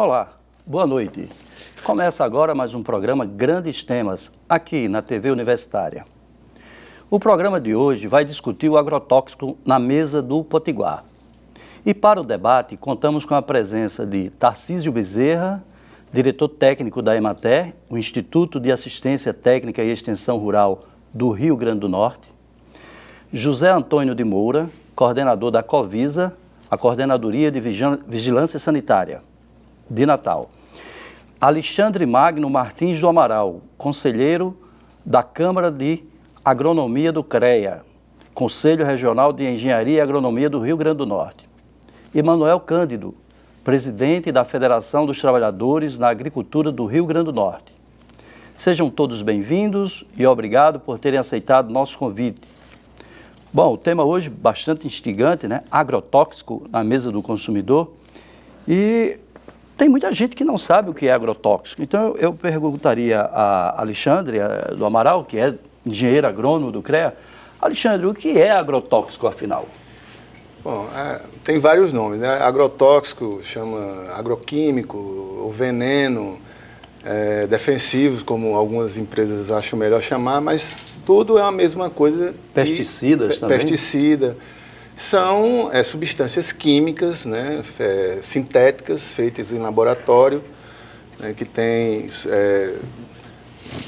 Olá, boa noite. Começa agora mais um programa Grandes Temas, aqui na TV Universitária. O programa de hoje vai discutir o agrotóxico na mesa do Potiguar. E para o debate, contamos com a presença de Tarcísio Bezerra, diretor técnico da Emater, o Instituto de Assistência Técnica e Extensão Rural do Rio Grande do Norte, José Antônio de Moura, coordenador da Covisa, a Coordenadoria de Vigilância Sanitária de Natal, Alexandre Magno Martins do Amaral, conselheiro da Câmara de Agronomia do CREA, Conselho Regional de Engenharia e Agronomia do Rio Grande do Norte, e Manuel Cândido, presidente da Federação dos Trabalhadores na Agricultura do Rio Grande do Norte. Sejam todos bem-vindos e obrigado por terem aceitado nosso convite. Bom, o tema hoje bastante instigante, né? Agrotóxico na mesa do consumidor. E tem muita gente que não sabe o que é agrotóxico. Então eu perguntaria a Alexandre do Amaral, que é engenheiro agrônomo do CREA. Alexandre, o que é agrotóxico, afinal? Bom, tem vários nomes, né? Agrotóxico, chama agroquímico, o veneno, defensivos, como algumas empresas acham melhor chamar, mas tudo é a mesma coisa. Pesticidas também? Pesticida. São substâncias químicas, né, sintéticas, feitas em laboratório, né, que tem,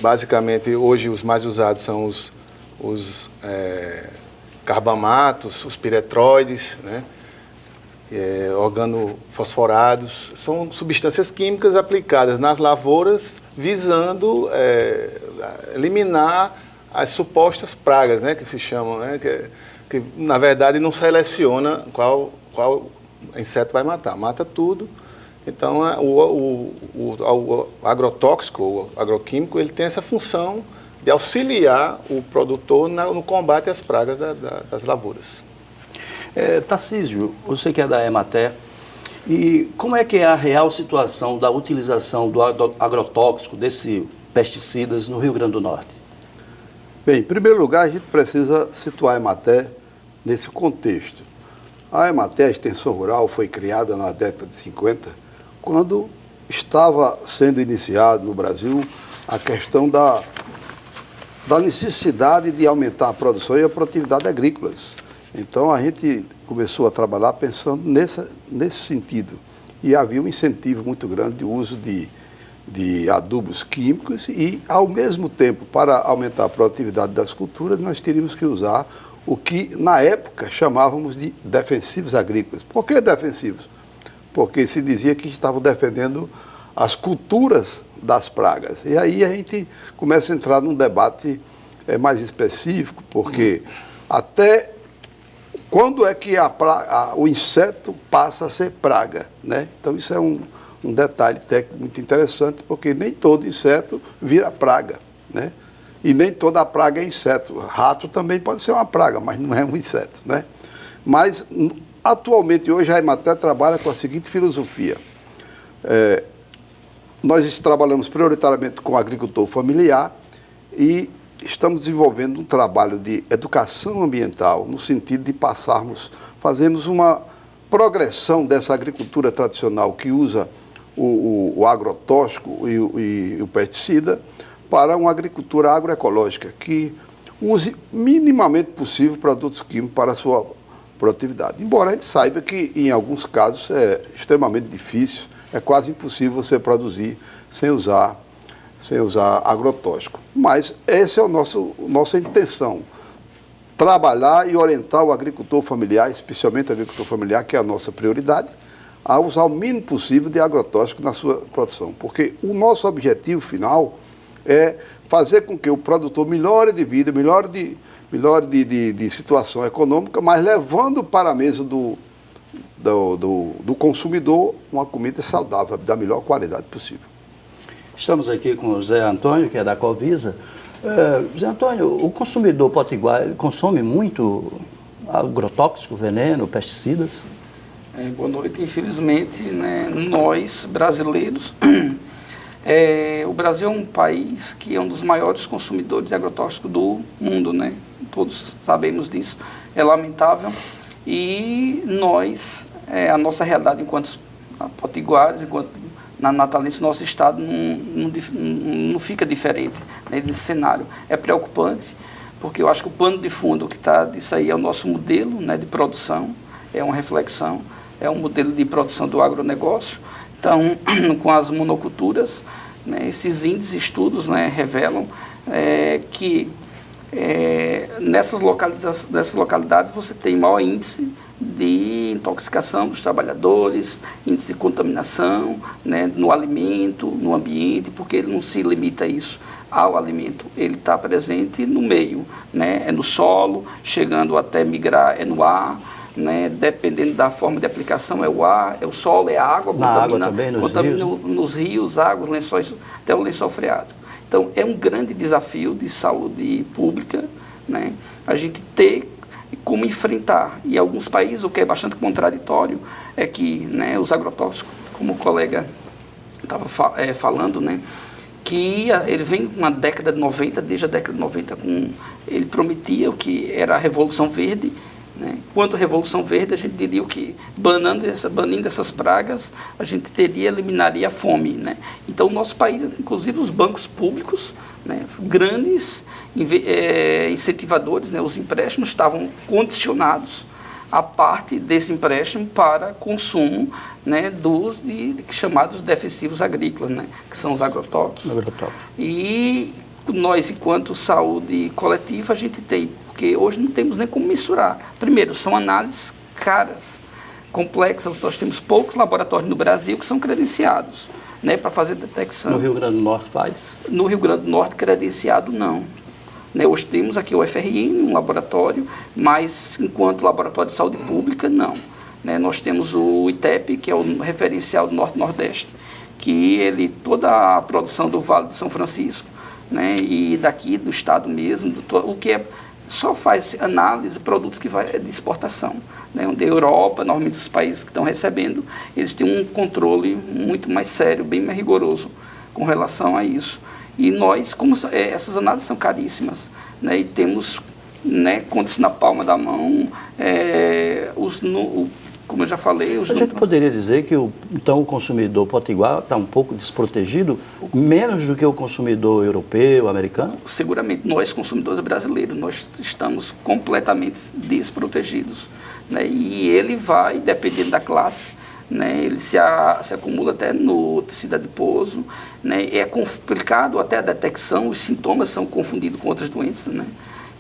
basicamente, hoje os mais usados são os carbamatos, os piretroides, né, organofosforados. São substâncias químicas aplicadas nas lavouras visando eliminar as supostas pragas, né, que se chamam, né, que na verdade não seleciona qual inseto vai matar, mata tudo. Então o agrotóxico, o agroquímico, ele tem essa função de auxiliar o produtor no combate às pragas das lavouras. Tarcísio, você que é da Emater, e como é que é a real situação da utilização do agrotóxico, desses pesticidas, no Rio Grande do Norte? Bem, em primeiro lugar, a gente precisa situar a Emater nesse contexto. A Emater, a Extensão Rural, foi criada na década de 50, quando estava sendo iniciado no Brasil a questão da necessidade de aumentar a produção e a produtividade agrícolas. Então, a gente começou a trabalhar pensando nesse sentido. E havia um incentivo muito grande de uso de adubos químicos e, ao mesmo tempo, para aumentar a produtividade das culturas, nós teríamos que usar o que, na época, chamávamos de defensivos agrícolas. Por que defensivos? Porque se dizia que estavam defendendo as culturas das pragas. E aí a gente começa a entrar num debate mais específico, porque até quando é que o inseto passa a ser praga, né? Então isso é um detalhe técnico muito interessante, porque nem todo inseto vira praga, né? E nem toda praga é inseto. Rato também pode ser uma praga, mas não é um inseto, né? Mas, atualmente, hoje, a Emater trabalha com a seguinte filosofia. Nós trabalhamos prioritariamente com o agricultor familiar e estamos desenvolvendo um trabalho de educação ambiental, no sentido de fazermos uma progressão dessa agricultura tradicional que usa o agrotóxico e o pesticida, para uma agricultura agroecológica que use minimamente possível produtos químicos para a sua produtividade. Embora a gente saiba que, em alguns casos, é extremamente difícil, é quase impossível você produzir sem usar agrotóxico. Mas essa é nossa intenção, trabalhar e orientar o agricultor familiar, especialmente o agricultor familiar, que é a nossa prioridade, a usar o mínimo possível de agrotóxico na sua produção. Porque o nosso objetivo final é fazer com que o produtor melhore de vida, melhore de situação econômica, mas levando para a mesa do consumidor uma comida saudável, da melhor qualidade possível. Estamos aqui com o Zé Antônio, que é da Covisa. Zé Antônio, o consumidor potiguar, ele consome muito agrotóxico, veneno, pesticidas? Boa noite. Infelizmente, né, nós, brasileiros, o Brasil é um país que é um dos maiores consumidores de agrotóxico do mundo, né? Todos sabemos disso, é lamentável. E nós, a nossa realidade enquanto potiguares, enquanto na Natalense, nosso estado não fica diferente, né, desse cenário. É preocupante, porque eu acho que o pano de fundo que está disso aí é o nosso modelo, né, de produção, é uma reflexão, é um modelo de produção do agronegócio. Então, com as monoculturas, né, esses índices, estudos, né, revelam que nessas localidades você tem maior índice de intoxicação dos trabalhadores, índice de contaminação, né, no alimento, no ambiente, porque ele não se limita a isso, ao alimento. Ele está presente no meio, né, é no solo, chegando até migrar, é no ar, né, dependendo da forma de aplicação, é o ar, é o solo, é a água, contamina nos rios, águas, lençóis, até o lençol freático. Então, é um grande desafio de saúde pública, né, a gente ter como enfrentar. E alguns países, o que é bastante contraditório, é que, né, os agrotóxicos, como o colega estava falando, né, que ele vem com a década de 90, desde a década de 90, ele prometia o que era a Revolução Verde, né? Quanto à Revolução Verde, a gente diria que banindo essas pragas, a gente eliminaria a fome, né? Então, o nosso país, inclusive os bancos públicos, né, grandes incentivadores, né, os empréstimos estavam condicionados a parte desse empréstimo para consumo, né, dos chamados defensivos agrícolas, né, que são os agrotóxicos. E nós, enquanto saúde coletiva, a gente tem, porque hoje não temos nem como mensurar. Primeiro, são análises caras, complexas, nós temos poucos laboratórios no Brasil que são credenciados, né, para fazer detecção. No Rio Grande do Norte faz? No Rio Grande do Norte, credenciado não. Né, hoje temos aqui o FRN, um laboratório, mas enquanto laboratório de saúde pública, não. Né, nós temos o ITEP, que é o referencial do Norte-Nordeste, que toda a produção do Vale de São Francisco, né, e daqui do estado mesmo, o que só faz análise de produtos que vai de exportação, né, onde a Europa, normalmente os países que estão recebendo, eles têm um controle muito mais sério, bem mais rigoroso com relação a isso. E nós, como essas análises são caríssimas, né, e temos, né, contas na palma da mão, como eu já falei... A gente poderia dizer que então o consumidor potiguar está um pouco desprotegido, menos do que o consumidor europeu, americano? Seguramente, nós consumidores brasileiros, nós estamos completamente desprotegidos, né, e ele vai, dependendo da classe, né, ele se acumula até no tecido adiposo, né, é complicado até a detecção, os sintomas são confundidos com outras doenças, né,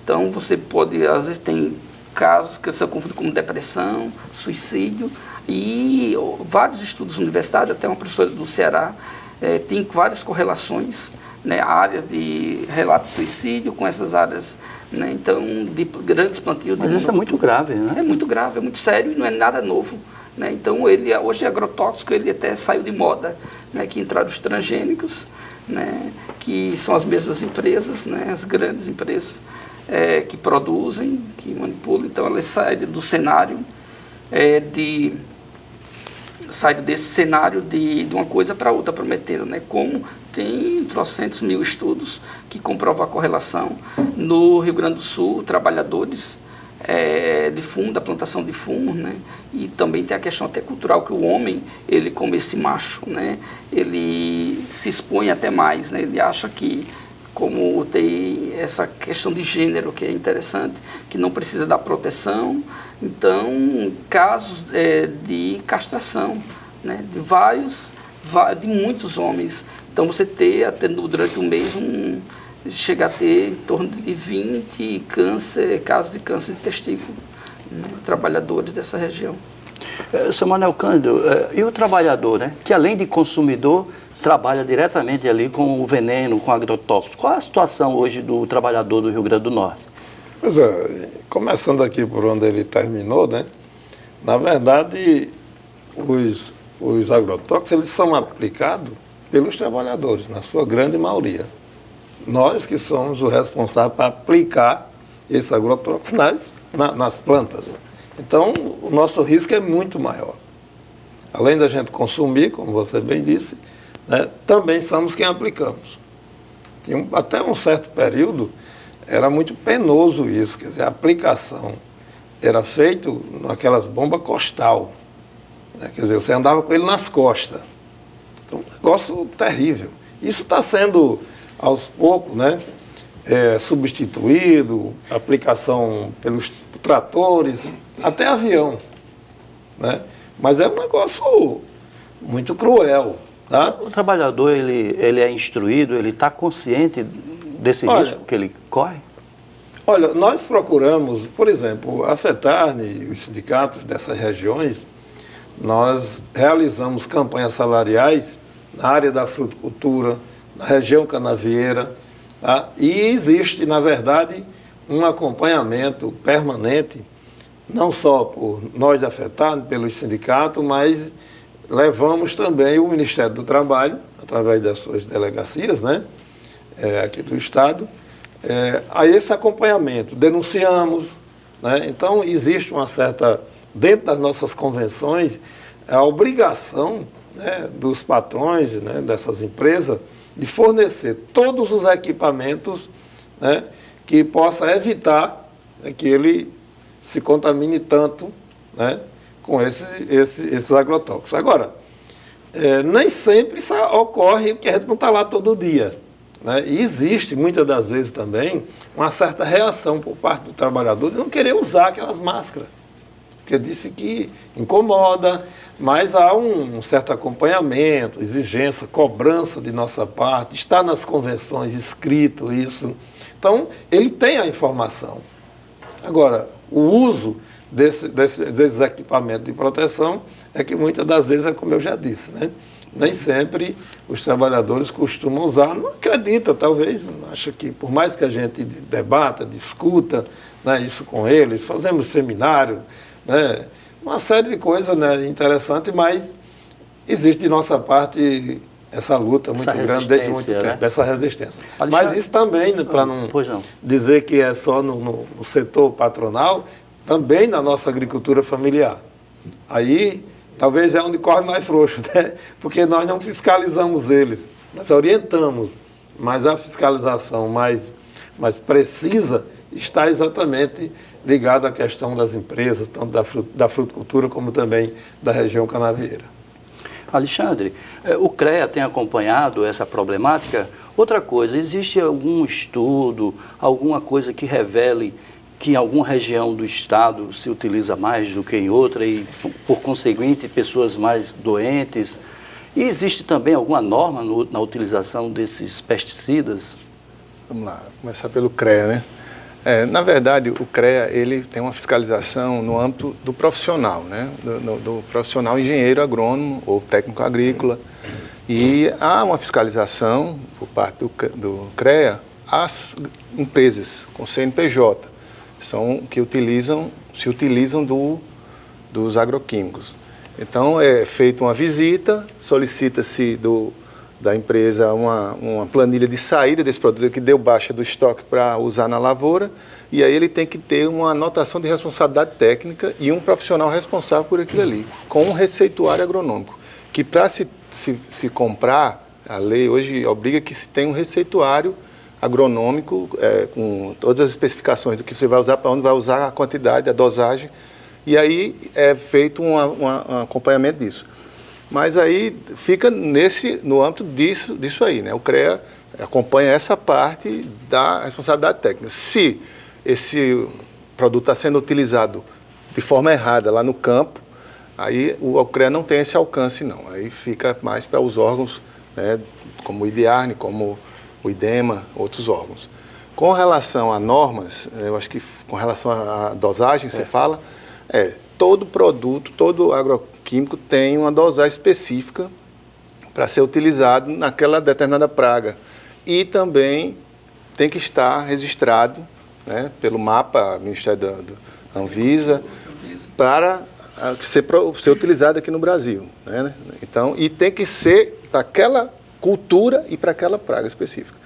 então você pode, às vezes tem casos que são confundidos como depressão, suicídio, e vários estudos universitários, até uma professora do Ceará, tem várias correlações, né, áreas de relato de suicídio com essas áreas, né, então, de grandes plantios. Mas isso é muito grave, né? É muito grave, é muito sério e não é nada novo. Né, então, hoje é agrotóxico, ele até saiu de moda, né, que entraram os transgênicos, né, que são as mesmas empresas, né, as grandes empresas, que produzem, que manipulam, então elas saem do cenário, saem desse cenário de uma coisa para outra, prometendo, né, como tem trocentos mil estudos que comprovam a correlação. No Rio Grande do Sul, trabalhadores de fumo, da plantação de fumo, né, e também tem a questão até cultural, que o homem, ele como esse macho, né, ele se expõe até mais, né, ele acha que, como tem essa questão de gênero que é interessante, que não precisa da proteção, então casos de castração, né, de muitos homens. Então você até durante um mês, chega a ter em torno de 20 casos de câncer de testículo, né, trabalhadores dessa região. Sr. Manuel Cândido, e o trabalhador, né, que além de consumidor, trabalha diretamente ali com o veneno, com o agrotóxico. Qual é a situação hoje do trabalhador do Rio Grande do Norte? Pois é, começando aqui por onde ele terminou, né? Na verdade, os agrotóxicos, eles são aplicados pelos trabalhadores, na sua grande maioria. Nós que somos os responsáveis para aplicar esse agrotóxico nas plantas. Então, o nosso risco é muito maior. Além da gente consumir, como você bem disse, né, também somos quem aplicamos. Até um certo período, era muito penoso isso, quer dizer, a aplicação era feita naquelas bombas costal, né, quer dizer, você andava com ele nas costas. Então, negócio terrível. Isso está sendo, aos poucos, né, substituído, aplicação pelos tratores, até avião, né? Mas é um negócio muito cruel. Tá? O trabalhador, ele é instruído, ele está consciente desse risco que ele corre? Olha, nós procuramos, por exemplo, a FETARNE e os sindicatos dessas regiões, nós realizamos campanhas salariais na área da fruticultura, na região canavieira, tá? E existe, na verdade, um acompanhamento permanente, não só por nós da FETARNE, pelos sindicatos, mas levamos também o Ministério do Trabalho, através das suas delegacias, né, aqui do Estado, a esse acompanhamento. Denunciamos, né? Então existe uma certa, dentro das nossas convenções, a obrigação, né, dos patrões, né, dessas empresas de fornecer todos os equipamentos, né, que possa evitar, né, que ele se contamine tanto, né, com esses agrotóxicos. Agora, nem sempre isso ocorre porque a gente não está lá todo dia, né? E existe, muitas das vezes também, uma certa reação por parte do trabalhador de não querer usar aquelas máscaras, porque disse que incomoda, mas há um certo acompanhamento, exigência, cobrança de nossa parte, está nas convenções escrito isso. Então, ele tem a informação. Agora, o uso desses equipamentos de proteção é que muitas das vezes é como eu já disse, né? Nem sempre os trabalhadores costumam usar, não acredita, talvez, acha que por mais que a gente debata, discuta, né, isso com eles, fazemos seminário, né, uma série de coisas, né, interessantes, mas existe de nossa parte essa luta muito grande desde muito tempo, né? Dessa resistência. Alexandre, mas isso também, né, para não dizer que é só no setor patronal, também na nossa agricultura familiar. Aí, talvez é onde corre mais frouxo, né? Porque nós não fiscalizamos eles, nós orientamos, mas a fiscalização mais precisa está exatamente ligada à questão das empresas, tanto da fruticultura como também da região canavieira. Alexandre, o CREA tem acompanhado essa problemática? Outra coisa, existe algum estudo, alguma coisa que revele que em alguma região do estado se utiliza mais do que em outra e, por conseguinte, pessoas mais doentes? E existe também alguma norma na utilização desses pesticidas? Vamos lá, começar pelo CREA, né? Na verdade, o CREA ele tem uma fiscalização no âmbito do profissional, né? Do profissional engenheiro agrônomo ou técnico agrícola. E há uma fiscalização por parte do CREA às empresas com CNPJ, que se utilizam dos agroquímicos. Então, é feita uma visita, solicita-se da empresa uma planilha de saída desse produto que deu baixa do estoque para usar na lavoura, e aí ele tem que ter uma anotação de responsabilidade técnica e um profissional responsável por aquilo ali, com um receituário agronômico, que para se comprar, a lei hoje obriga que se tenha um receituário agronômico, com todas as especificações do que você vai usar, para onde vai usar, a quantidade, a dosagem, e aí é feito um acompanhamento disso. Mas aí fica no âmbito disso aí, né? O CREA acompanha essa parte da responsabilidade técnica. Se esse produto está sendo utilizado de forma errada lá no campo, aí o CREA não tem esse alcance, não. Aí fica mais para os órgãos, né, como o IDIARNE, como o IDEMA, outros órgãos. Com relação a normas, eu acho que com relação à dosagem, você fala, todo produto, todo agroquímico tem uma dosagem específica para ser utilizado naquela determinada praga. E também tem que estar registrado, né, pelo MAPA, Ministério da Anvisa, para ser utilizado aqui no Brasil, né? Então, e tem que ser daquela cultura e para aquela praga específica.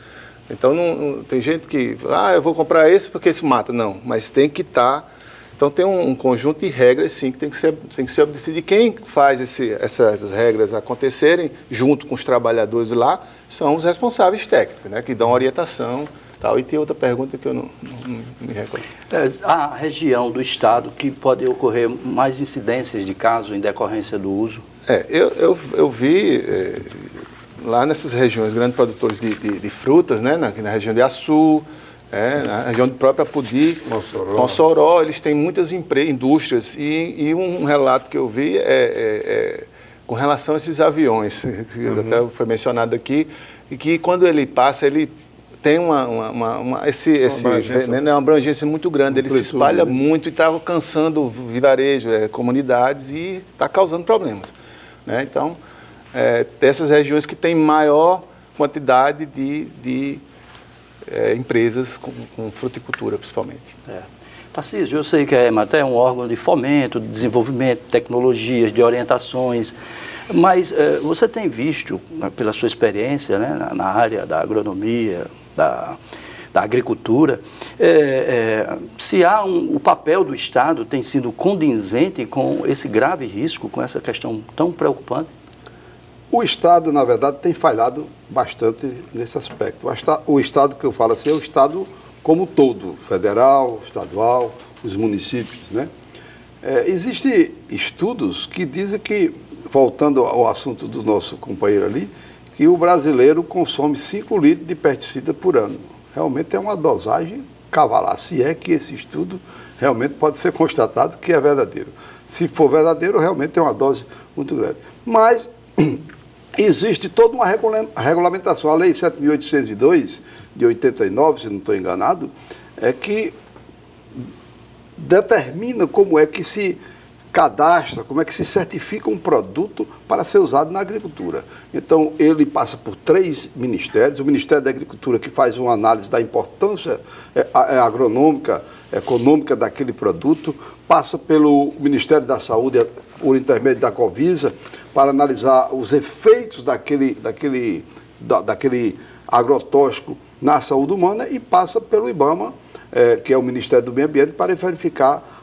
Então, não tem gente que, eu vou comprar esse porque esse mata. Não, mas tem que estar. Então, tem um conjunto de regras, sim, que tem que ser obedecido. E quem faz essas regras acontecerem, junto com os trabalhadores lá, são os responsáveis técnicos, né, que dão orientação. Tal. E tem outra pergunta que eu não me recordo. A região do estado que pode ocorrer mais incidências de casos em decorrência do uso? Eu vi lá nessas regiões, grandes produtores de frutas, né, aqui na região de Açu, na região do próprio Apodi, Mossoró, eles têm muitas indústrias e um relato que eu vi com relação a esses aviões, que até foi mencionado aqui, e que quando ele passa, ele tem uma abrangência muito grande, ele se espalha muito e está alcançando vilarejo, comunidades e está causando problemas, né? Então, dessas regiões que têm maior quantidade de empresas com fruticultura, principalmente. Tarcísio, eu sei que a Emater é um órgão de fomento, de desenvolvimento, de tecnologias, de orientações, mas você tem visto, pela sua experiência, né, na área da agronomia, da agricultura, se o papel do Estado tem sido condizente com esse grave risco, com essa questão tão preocupante? O Estado, na verdade, tem falhado bastante nesse aspecto. O Estado que eu falo assim é o Estado como todo, federal, estadual, os municípios, né? Existem estudos que dizem que, voltando ao assunto do nosso companheiro ali, que o brasileiro consome 5 litros de pesticida por ano. Realmente é uma dosagem cavalar, se é que esse estudo realmente pode ser constatado que é verdadeiro. Se for verdadeiro, realmente é uma dose muito grande. Mas existe toda uma regulamentação, a Lei 7.802, de 89, se não estou enganado, que determina como é que se cadastra, como é que se certifica um produto para ser usado na agricultura. Então, ele passa por 3 ministérios, o Ministério da Agricultura, que faz uma análise da importância agronômica, econômica daquele produto, passa pelo Ministério da Saúde, por intermédio da Covisa, para analisar os efeitos daquele agrotóxico na saúde humana e passa pelo IBAMA, que é o Ministério do Meio Ambiente, para verificar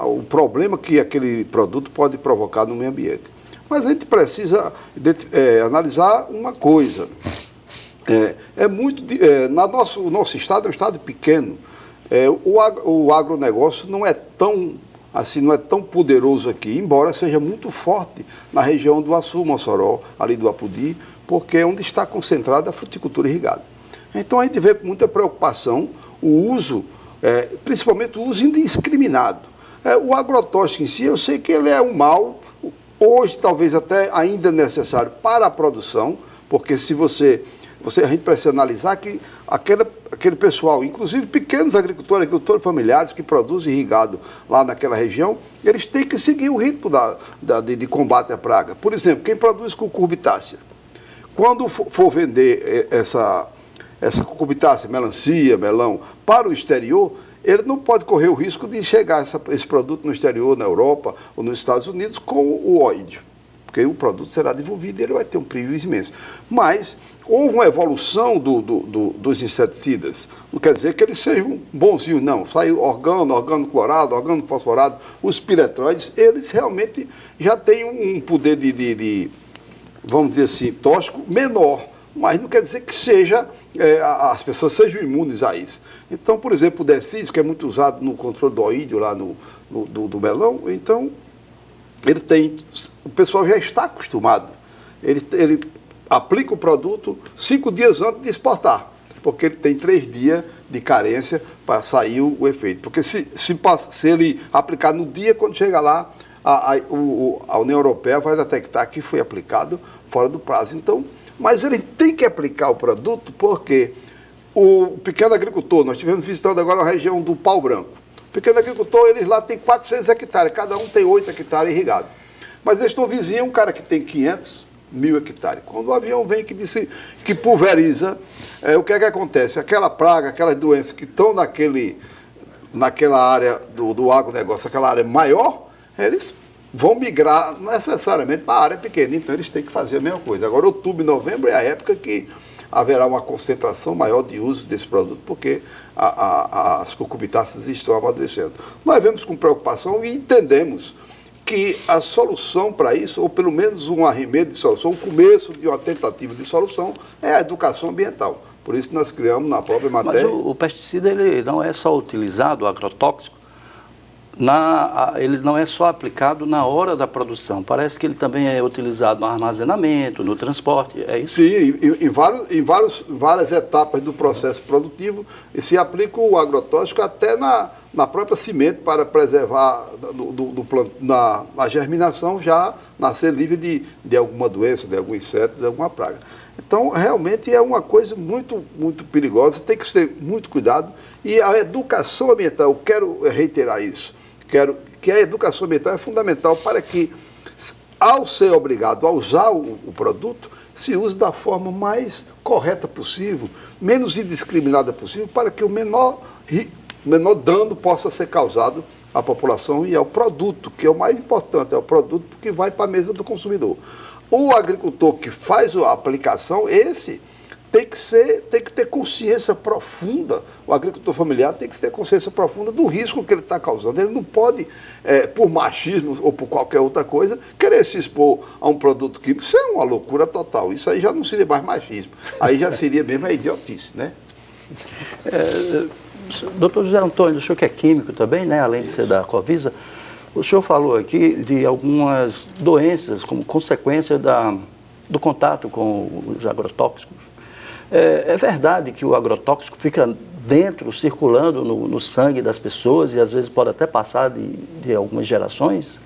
o problema que aquele produto pode provocar no meio ambiente. Mas a gente precisa analisar uma coisa. O nosso estado é um estado pequeno. O agronegócio não é tão poderoso aqui, embora seja muito forte na região do Açu, Mossoró, ali do Apodi, porque é onde está concentrada a fruticultura irrigada. Então a gente vê com muita preocupação o uso, principalmente o uso indiscriminado. O agrotóxico em si, eu sei que ele é um mal, hoje talvez até ainda necessário para a produção, porque se a gente precisa analisar que aquele pessoal, inclusive pequenos agricultores familiares que produzem irrigado lá naquela região, eles têm que seguir o ritmo de combate à praga. Por exemplo, quem produz cucurbitácea, quando for vender essa cucurbitácea, melancia, melão, para o exterior, ele não pode correr o risco de chegar esse produto no exterior, na Europa ou nos Estados Unidos, com o óidio, porque o produto será devolvido e ele vai ter um prejuízo imenso. Mas houve uma evolução dos inseticidas, não quer dizer que eles sejam bonzinhos, não. Saiu organoclorado, organofosforado, os piretroides, eles realmente já têm um poder vamos dizer assim, tóxico menor, mas não quer dizer que as pessoas sejam imunes a isso. Então, por exemplo, o Decídio, que é muito usado no controle do oídio lá do melão, então o pessoal já está acostumado. Ele aplica o produto 5 dias antes de exportar, porque ele tem 3 dias de carência para sair o efeito. Porque se ele aplicar no dia, quando chega lá, a União Europeia vai detectar que foi aplicado fora do prazo. Então, mas ele tem que aplicar o produto porque o pequeno agricultor, nós estivemos visitando agora a região do Pau Branco. O pequeno agricultor, eles lá têm 400 hectares, cada um tem 8 hectares irrigados. Mas eles estão vizinhos, um cara que tem 500, 1.000 hectares. Quando o avião vem que pulveriza, o que é que acontece? Aquela praga, aquelas doenças que estão naquela área do agronegócio, aquela área maior, eles vão migrar necessariamente para a área pequena, então eles têm que fazer a mesma coisa. Agora, outubro e novembro é a época que haverá uma concentração maior de uso desse produto, porque as cucurbitáceas estão amadurecendo. Nós vemos com preocupação e entendemos que a solução para isso, ou pelo menos um arremedo de solução, o começo de uma tentativa de solução, é a educação ambiental. Por isso nós criamos na própria matéria... Mas o pesticida ele não é só utilizado, o agrotóxico, ele não é só aplicado na hora da produção, parece que ele também é utilizado no armazenamento, no transporte, é isso? Sim, em várias etapas do processo produtivo, e se aplica o agrotóxico até na própria semente para preservar na germinação já nascer livre de alguma doença, de algum inseto, de alguma praga. Então, realmente é uma coisa muito, muito perigosa, tem que ter muito cuidado. E a educação ambiental, eu quero reiterar isso, que a educação ambiental é fundamental para que, ao ser obrigado a usar o produto, se use da forma mais correta possível, menos indiscriminada possível, para que o menor dano possa ser causado à população e ao produto, que é o mais importante, é o produto que vai para a mesa do consumidor. O agricultor que faz a aplicação, esse tem que ter consciência profunda, o agricultor familiar tem que ter consciência profunda do risco que ele está causando. Ele não pode, por machismo ou por qualquer outra coisa, querer se expor a um produto químico. Isso é uma loucura total. Isso aí já não seria mais machismo. Aí já seria mesmo a idiotice, né? Doutor José Antônio, o senhor que é químico também, né, além de ser da Covisa, o senhor falou aqui de algumas doenças como consequência do contato com os agrotóxicos. É verdade que o agrotóxico fica dentro, circulando no sangue das pessoas e às vezes pode até passar de algumas gerações?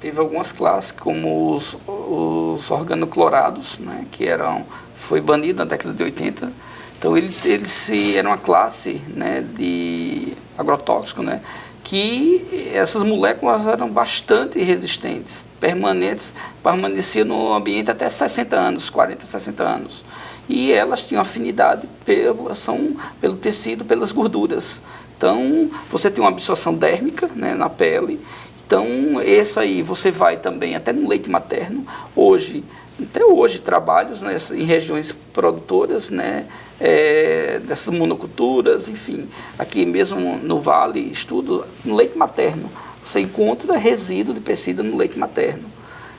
Teve algumas classes, como os organoclorados, né, que foi banido na década de 80. Então, era uma classe, né, de agrotóxico, né, que essas moléculas eram bastante resistentes, permaneciam no ambiente até 60 anos, 40, 60 anos. E elas tinham afinidade pelo tecido, pelas gorduras. Então, você tem uma absorção dérmica, né, na pele. Então, isso aí você vai também até no leite materno. Até hoje, trabalhos, né, em regiões produtoras, né, dessas monoculturas, enfim. Aqui mesmo no Vale, estudo no leite materno. Você encontra resíduo de pesticida no leite materno.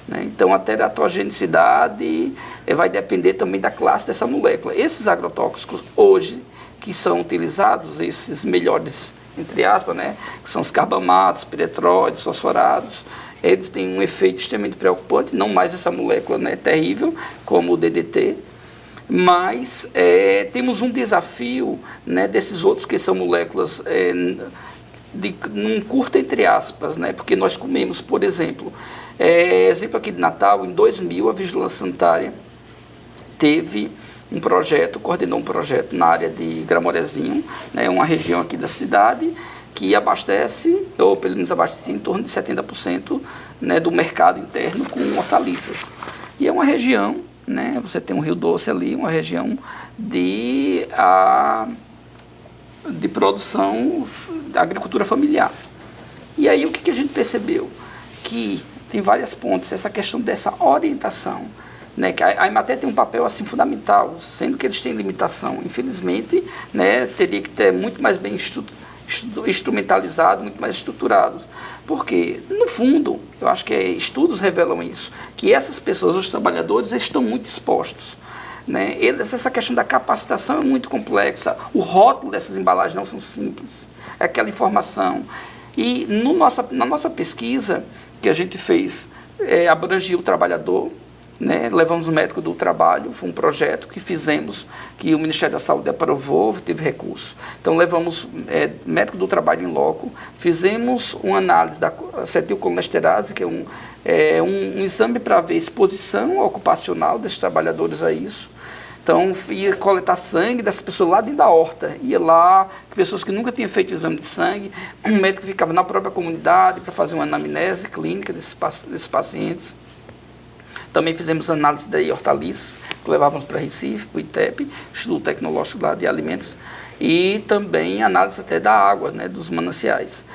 Né? Então, a teratogenicidade vai depender também da classe dessa molécula. Esses agrotóxicos, hoje, que são utilizados, esses melhores, entre aspas, né, que são os carbamatos, piretróides, fosforados, eles têm um efeito extremamente preocupante, não mais essa molécula, né, terrível, como o DDT, mas temos um desafio, né, desses outros que são moléculas num curto entre aspas, né, porque nós comemos, por exemplo, exemplo aqui de Natal, em 2000, a Vigilância Sanitária coordenou um projeto na área de Gramorezinho, né, uma região aqui da cidade, que abastece, ou pelo menos abastece em torno de 70%, né, do mercado interno com hortaliças. E é uma região, né, você tem um Rio Doce ali, uma região de produção da agricultura familiar. E aí o que a gente percebeu? Que tem várias pontes, essa questão dessa orientação, né, que a Emater tem um papel assim fundamental, sendo que eles têm limitação. Infelizmente, né, teria que ter muito mais bem instrumentalizado, muito mais estruturado. Porque, no fundo, eu acho que estudos revelam isso, que essas pessoas, os trabalhadores, eles estão muito expostos. Né? Essa questão da capacitação é muito complexa, o rótulo dessas embalagens não são simples, é aquela informação. E na nossa pesquisa que a gente fez, abrangiu o trabalhador, né? Levamos o médico do trabalho, foi um projeto que fizemos, que o Ministério da Saúde aprovou, teve recurso. Então, levamos médico do trabalho em loco, fizemos uma análise da acetilcolinesterase, que é um exame para ver exposição ocupacional desses trabalhadores a isso. Então, ia coletar sangue dessas pessoas lá dentro da horta. Ia lá, pessoas que nunca tinham feito o exame de sangue, o médico ficava na própria comunidade para fazer uma anamnese clínica desses pacientes. Também fizemos análise de hortaliças, que levávamos para Recife, para o ITEP, Instituto Tecnológico lá de Alimentos, e também análise até da água, né, dos mananciais.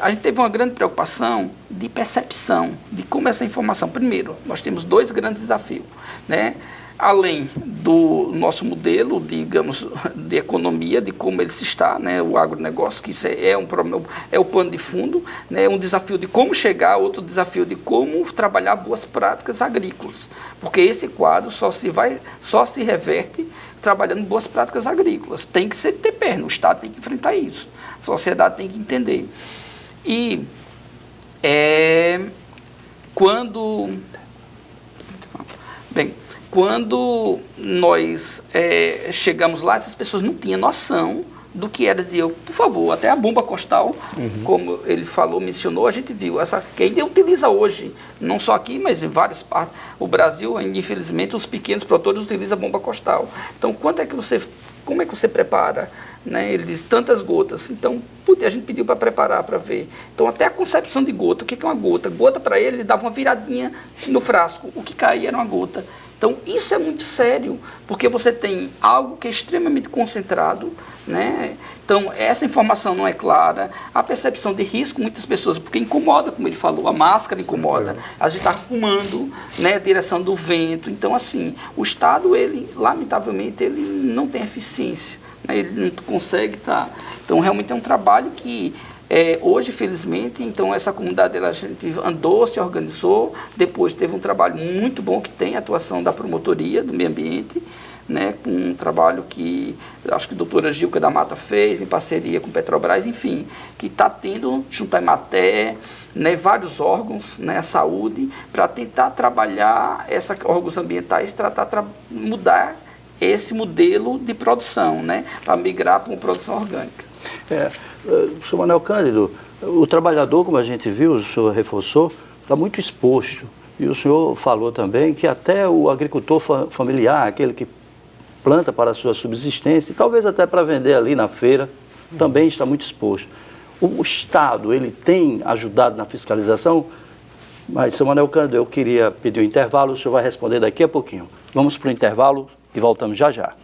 A gente teve uma grande preocupação de percepção, de como essa informação... Primeiro, nós temos dois grandes desafios, né? Além do nosso modelo, digamos, de economia, de como ele se está, né, o agronegócio, que isso é um problema, é o pano de fundo, né, um desafio de como chegar, outro desafio de como trabalhar boas práticas agrícolas, porque esse quadro só se reverte trabalhando boas práticas agrícolas. Tem que ter perna, o Estado tem que enfrentar isso, a sociedade tem que entender. E quando nós chegamos lá, essas pessoas não tinham noção do que era, dizer, por favor, até a bomba costal, como ele falou, mencionou, a gente viu, essa que ainda utiliza hoje, não só aqui, mas em várias partes. O Brasil, infelizmente, os pequenos produtores utilizam a bomba costal. Então, como é que você prepara? Né? Ele diz tantas gotas. Então, a gente pediu para preparar, para ver. Então, até a concepção de gota, o que é uma gota? Gota, para ele dava uma viradinha no frasco. O que caía era uma gota. Então, isso é muito sério, porque você tem algo que é extremamente concentrado, né? Então, essa informação não é clara, a percepção de risco, muitas pessoas, porque incomoda, como ele falou, a máscara incomoda, a gente está fumando, né, a direção do vento. Então, assim, o Estado, ele, lamentavelmente, ele não tem eficiência, né? Ele não consegue estar... Então, realmente é um trabalho que... hoje, felizmente, então essa comunidade a gente andou, se organizou, depois teve um trabalho muito bom que tem a atuação da promotoria do meio ambiente, né, com um trabalho que acho que a doutora Gilca da Mata fez em parceria com Petrobras, enfim, que está tendo, junto à Emater, né, vários órgãos, né, a saúde, para tentar trabalhar órgãos ambientais, mudar esse modelo de produção, né, para migrar para uma produção orgânica. Sr. Manuel Cândido, o trabalhador, como a gente viu, o senhor reforçou, está muito exposto. E o senhor falou também que até o agricultor familiar, aquele que planta para a sua subsistência, e talvez até para vender ali na feira, também está muito exposto. O Estado, ele tem ajudado na fiscalização? Mas, Sr. Manuel Cândido, eu queria pedir um intervalo, o senhor vai responder daqui a pouquinho. Vamos para o intervalo e voltamos já já.